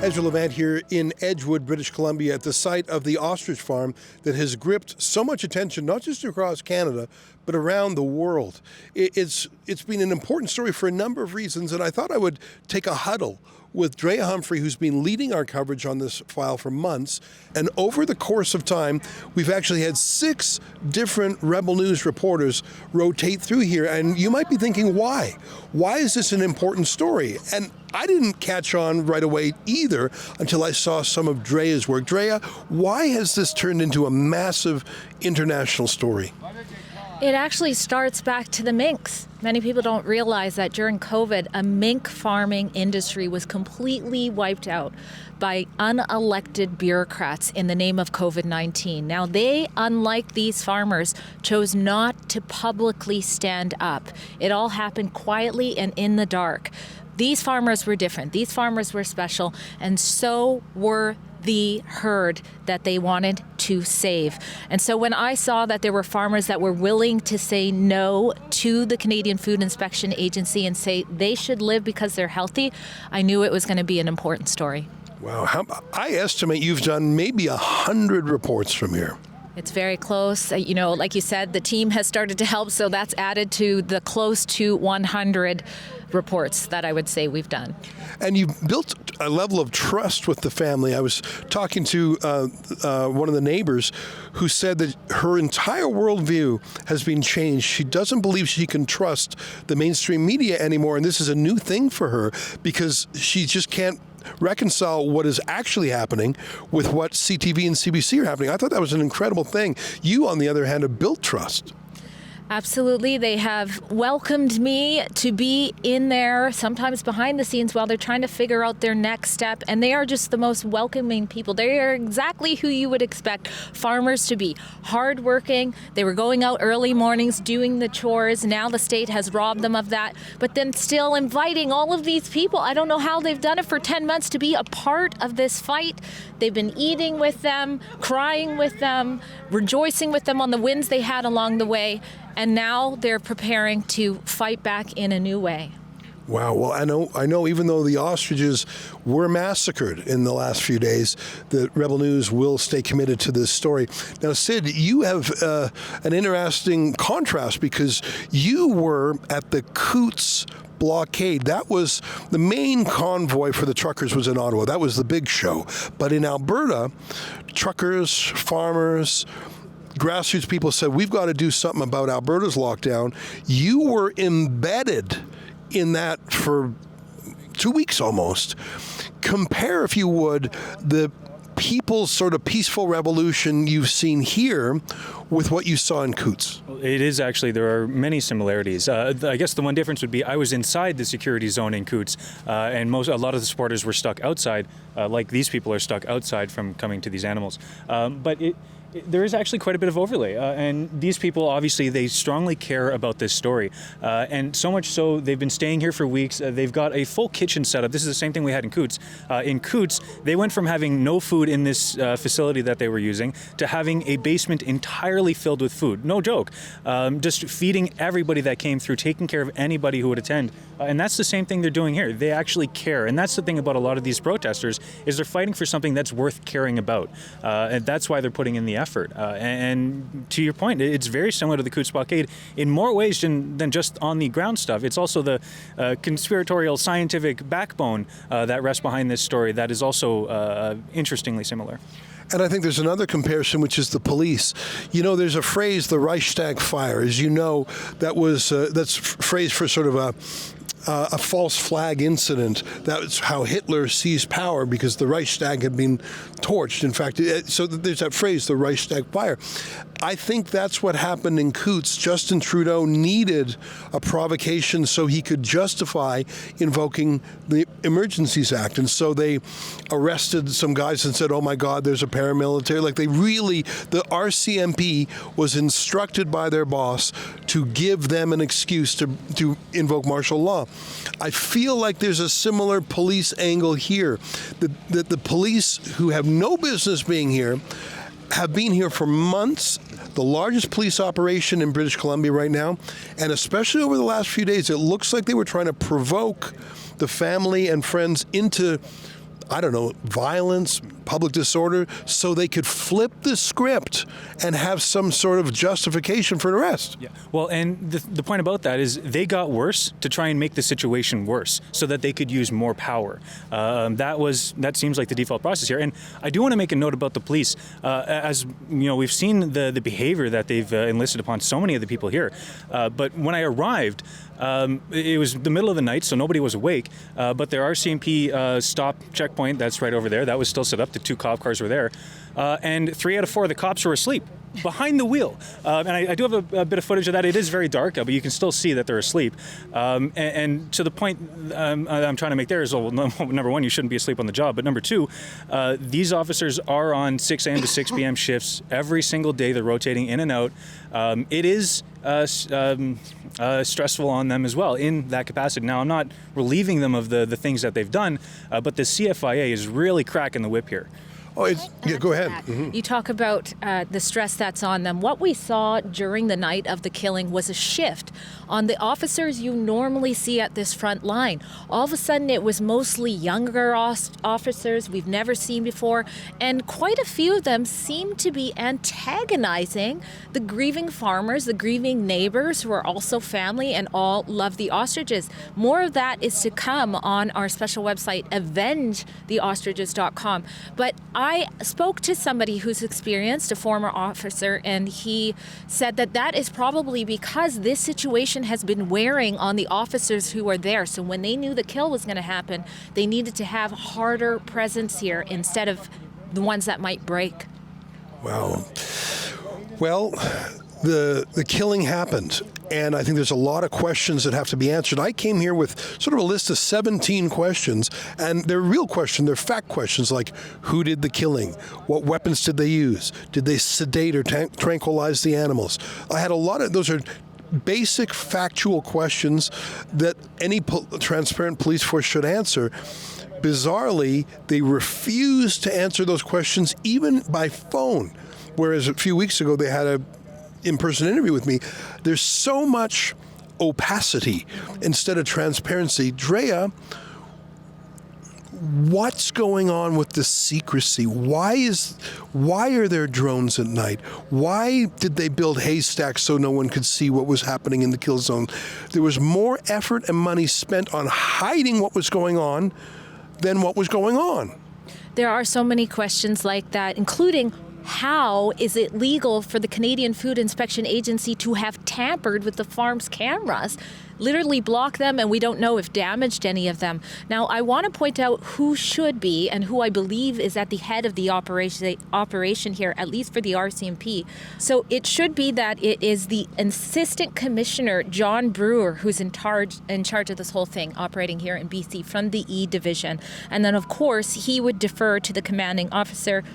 Ezra Levant here in Edgewood, British Columbia, at the site of the ostrich farm that has gripped so much attention, not just across Canada, but around the world. It's been an important story for a number of reasons, and I thought I would take a huddle with Drea Humphrey, who's been leading our coverage on this file for months. And over the course of time, we've actually had 6 different Rebel News reporters rotate through here. And you might be thinking, why? Why is this an important story? And I didn't catch on right away either until I saw some of Drea's work. Drea, why has this turned into a massive international story? It actually starts back to the minks. Many people don't realize that during COVID, a mink farming industry was completely wiped out by unelected bureaucrats in the name of COVID-19. Now, they, unlike these farmers, chose not to publicly stand up. It all happened quietly and in the dark. These farmers were different. These farmers were special, and so were the herd that they wanted to save. And so when I saw that there were farmers that were willing to say no to the Canadian Food Inspection Agency and say they should live because they're healthy, I knew it was going to be an important story. Wow, I estimate you've done maybe 100 reports from here. It's very close. Like you said, the team has started to help, so that's added to the close to 100 reports that I would say we've done. And you've built a level of trust with the family. I was talking to one of the neighbors who said that her entire worldview has been changed. She doesn't believe she can trust the mainstream media anymore, and this is a new thing for her because she just can't reconcile what is actually happening with what CTV and CBC are happening. I thought that was an incredible thing. You, on the other hand, have built trust. Absolutely. They have welcomed me to be in there, sometimes behind the scenes, while they're trying to figure out their next step. And they are just the most welcoming people. They are exactly who you would expect farmers to be. Hardworking. They were going out early mornings doing the chores. Now the state has robbed them of that. But then still inviting all of these people. I don't know how they've done it for 10 months to be a part of this fight. They've been eating with them, crying with them, rejoicing with them on the wins they had along the way. And now they're preparing to fight back in a new way. Wow. Well, I know. Even though the ostriches were massacred in the last few days, the Rebel News will stay committed to this story. Now, Sid, you have an interesting contrast because you were at the Coutts blockade. That was the main convoy for the truckers was in Ottawa. That was the big show. But in Alberta, truckers, farmers, grassroots people said, we've got to do something about Alberta's lockdown. You were embedded in that for 2 weeks almost. Compare, if you would, the people's sort of peaceful revolution you've seen here with what you saw in Coutts. It is actually, there are many similarities. I guess the one difference would be I was inside the security zone in Coutts, and a lot of the supporters were stuck outside, like these people are stuck outside from coming to these animals. But there is actually quite a bit of overlay, and these people, obviously, they strongly care about this story, and so much so they've been staying here for weeks. They've got a full kitchen setup. This is the same thing we had in Coutts. In Coutts, they went from having no food in this facility that they were using to having a basement entirely filled with food. No joke. Just feeding everybody that came through, taking care of anybody who would attend. And that's the same thing they're doing here. They actually care. And that's the thing about a lot of these protesters is they're fighting for something that's worth caring about. And that's why they're putting in the effort. And to your point, it's very similar to the Coutts blockade in more ways than just on the ground stuff. It's also the conspiratorial scientific backbone that rests behind this story that is also interestingly similar. And I think there's another comparison, which is the police. You know, there's a phrase, the Reichstag fire. As you know, that's phrase for sort of a false flag incident. That's how Hitler seized power because the Reichstag had been torched. In fact, so there's that phrase, the Reichstag fire. I think that's what happened in Coutts. Justin Trudeau needed a provocation so he could justify invoking the Emergencies Act. And so they arrested some guys and said, oh my God, there's a paramilitary. Like the RCMP was instructed by their boss to give them an excuse to invoke martial law. I feel like there's a similar police angle here. The police who have no business being here have been here for months, the largest police operation in British Columbia right now, and especially over the last few days, it looks like they were trying to provoke the family and friends into I don't know, violence, public disorder, so they could flip the script and have some sort of justification for an arrest. Yeah. Well, and the point about that is they got worse to try and make the situation worse so that they could use more power. That seems like the default process here. And I do want to make a note about the police. As you know, we've seen the behavior that they've enlisted upon so many of the people here. But when I arrived, it was the middle of the night, so nobody was awake. But their RCMP stop checkpoint, that's right over there, that was still set up. The 2 cop cars were there. And 3 out of 4 of the cops were asleep behind the wheel. And I do have a bit of footage of that. It is very dark, but you can still see that they're asleep. And to the point I'm trying to make there is, well, number one, you shouldn't be asleep on the job. But number two, these officers are on 6 a.m. to 6 p.m. shifts every single day. They're rotating in and out. It is stressful on them as well in that capacity. Now, I'm not relieving them of the things that they've done, but the CFIA is really cracking the whip here. Oh, yeah, go ahead. Mm-hmm. You talk about the stress that's on them. What we saw during the night of the killing was a shift on the officers you normally see at this front line. All of a sudden, it was mostly younger officers we've never seen before, and quite a few of them seemed to be antagonizing the grieving farmers, the grieving neighbors who are also family and all love the ostriches. More of that is to come on our special website, avengetheostriches.com. But I spoke to somebody who's experienced, a former officer, and he said that is probably because this situation has been wearing on the officers who are there. So when they knew the kill was going to happen, they needed to have harder presence here instead of the ones that might break. Wow. Well, the killing happened, and I think there's a lot of questions that have to be answered. I came here with sort of a list of 17 questions, and they're real questions, they're fact questions, like who did the killing? What weapons did they use? Did they sedate or tranquilize the animals? I had a lot of, those are basic factual questions that any transparent police force should answer. Bizarrely, they refused to answer those questions even by phone, whereas a few weeks ago they had a in-person interview with me. There's so much opacity instead of transparency. Drea, what's going on with the secrecy? Why are there drones at night? Why did they build haystacks so no one could see what was happening in the kill zone? There was more effort and money spent on hiding what was going on than what was going on. There are so many questions like that, including how is it legal for the Canadian Food Inspection Agency to have tampered with the farm's cameras, literally block them, and we don't know if damaged any of them. Now, I want to point out who should be and who I believe is at the head of the operation here, at least for the RCMP. So it should be that it is the Assistant Commissioner, John Brewer, who's in charge of this whole thing, operating here in BC from the E Division. And then, of course, he would defer to the commanding officer,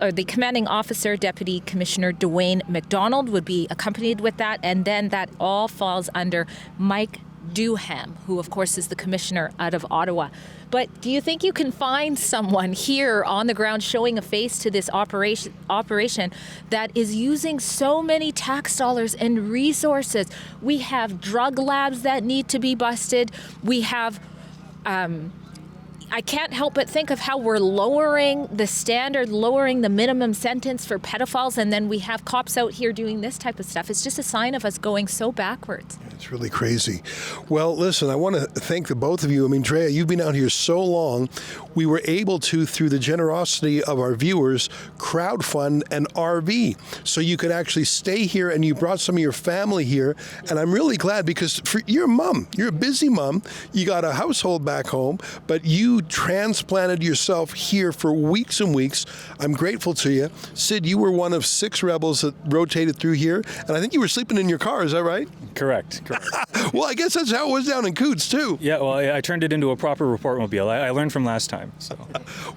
Deputy Commissioner Dwayne McDonald would be accompanied with that, and then that all falls under Mike Duham, who of course is the commissioner out of Ottawa. But do you think you can find someone here on the ground showing a face to this operation that is using so many tax dollars and resources? We have drug labs that need to be busted. We have I can't help but think of how we're lowering the standard, lowering the minimum sentence for pedophiles, and then we have cops out here doing this type of stuff. It's just a sign of us going so backwards. It's really crazy. Well, listen, I want to thank the both of you. I mean, Drea, you've been out here so long. We were able to, through the generosity of our viewers, crowdfund an RV. So you could actually stay here, and you brought some of your family here. And I'm really glad because for your mom, you're a busy mom. You got a household back home, but you transplanted yourself here for weeks and weeks. I'm grateful to you. Sid, you were one of 6 rebels that rotated through here, and I think you were sleeping in your car, is that right? Correct. Well, I guess that's how it was down in Coots, too. Yeah, well, I turned it into a proper report mobile. I learned from last time. So.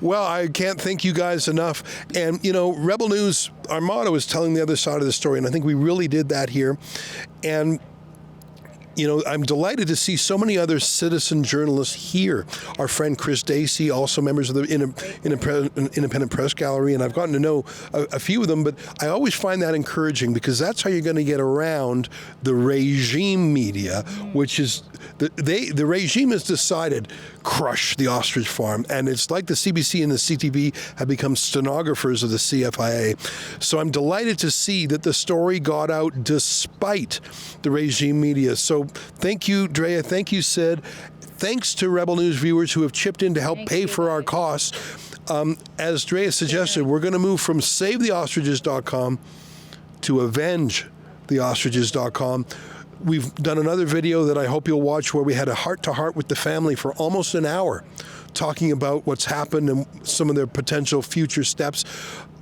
Well, I can't thank you guys enough. And, you know, Rebel News, our motto is telling the other side of the story, and I think we really did that here. And You know, I'm delighted to see so many other citizen journalists here. Our friend Chris Dacey, also members of the Independent Press Gallery, and I've gotten to know a few of them, but I always find that encouraging because that's how you're going to get around the regime media, which is, the regime has decided, crush the ostrich farm, and it's like the CBC and the CTV have become stenographers of the CFIA. So I'm delighted to see that the story got out despite the regime media. So thank you, Drea. Thank you, Sid. Thanks to Rebel News viewers who have chipped in to help pay for our costs. As Drea suggested, we're going to move from SaveTheOstriches.com to AvengeTheOstriches.com. We've done another video that I hope you'll watch where we had a heart-to-heart with the family for almost an hour, talking about what's happened and some of their potential future steps.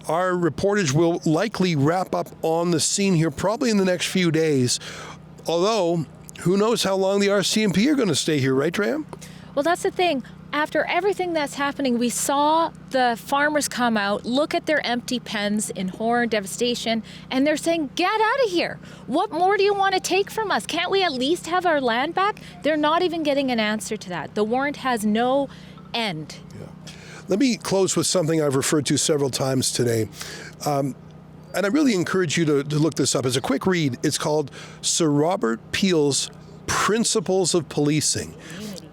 Our reportage will likely wrap up on the scene here probably in the next few days, although who knows how long the RCMP are going to stay here, right, Drea? Well, that's the thing. After everything that's happening, we saw the farmers come out, look at their empty pens in horror and devastation, and they're saying, get out of here. What more do you want to take from us? Can't we at least have our land back? They're not even getting an answer to that. The warrant has no end. Yeah. Let me close with something I've referred to several times today. And I really encourage you to look this up. As a quick read, it's called Sir Robert Peel's Principles of Policing.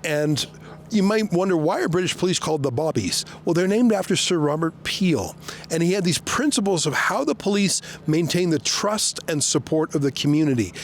And you might wonder, why are British police called the Bobbies? Well, they're named after Sir Robert Peel. And he had these principles of how the police maintain the trust and support of the community.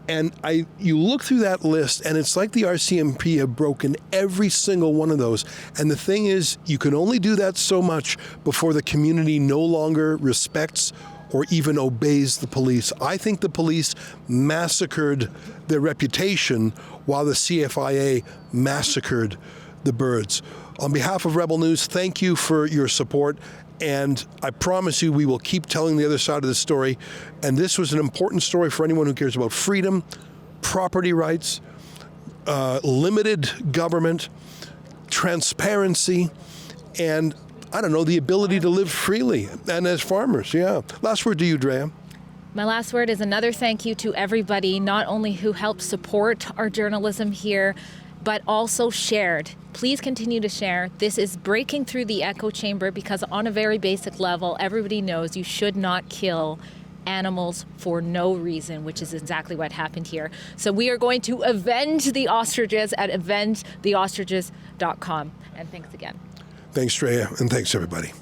And you look through that list, and it's like the RCMP have broken every single one of those. And the thing is, you can only do that so much before the community no longer respects or even obeys the police. I think the police massacred their reputation while the CFIA massacred the birds. On behalf of Rebel News, thank you for your support. And I promise you we will keep telling the other side of the story. And this was an important story for anyone who cares about freedom, property rights, limited government, transparency, and, I don't know, the ability to live freely and as farmers. Yeah. Last word to you, Drea. My last word is another thank you to everybody, not only who helped support our journalism here, but also shared. Please continue to share. This is breaking through the echo chamber because on a very basic level, everybody knows you should not kill animals for no reason, which is exactly what happened here. So we are going to avenge the ostriches at AvengeTheOstriches.com. And thanks again. Thanks, Drea, and thanks, everybody.